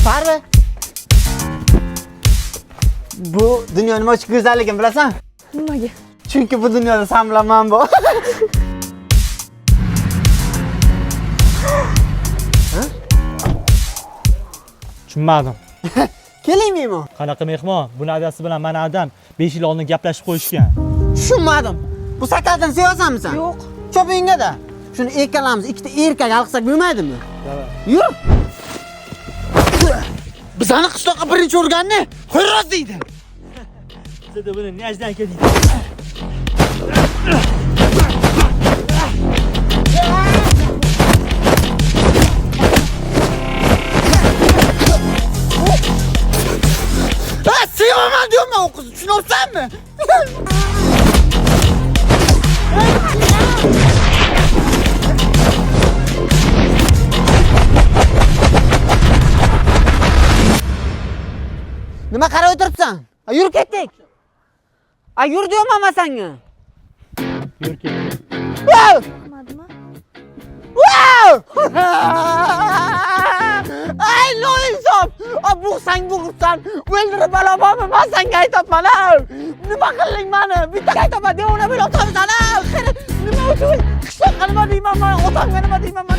Farvi. Bu dunyoning ochiq go'zalligini bilasan? Nimaga? Chunki bu dunyoda sen bilan men bor. Tushunmadim. Kelaymi? Qanaqa mehmon? Buni adasi bilan mana adam 5 yil oldin gaplashib qo'yishgan. Tushunmadim. Bu sakaldan sevasanmi sen? Yo'q. Chopingada. Shuni ikkalamiz ikkita erkak alqsak bo'lmaydimi? Yur. Bizani qishloqqa birinchi urganni Xo'roz deydi. Sizda buni najdan keldik. Sevaman diyorum o kızı. Tushunarsanmi? Nima qarab o'tiribsan? Yur ketdik. Yur diyorum ama senga. Yur ketdik. Wow! Olmadimi? Wow! Ay no insof! Bu sang bo'g'irsan. O'ldirib olamanmi? Men senga aytapman. Nima qilding meni? Bitta aytaman, devona bo'lib o'tiribsan. Nima uchun? Qishloqqa nima deyman men? Otamga nima deyman men?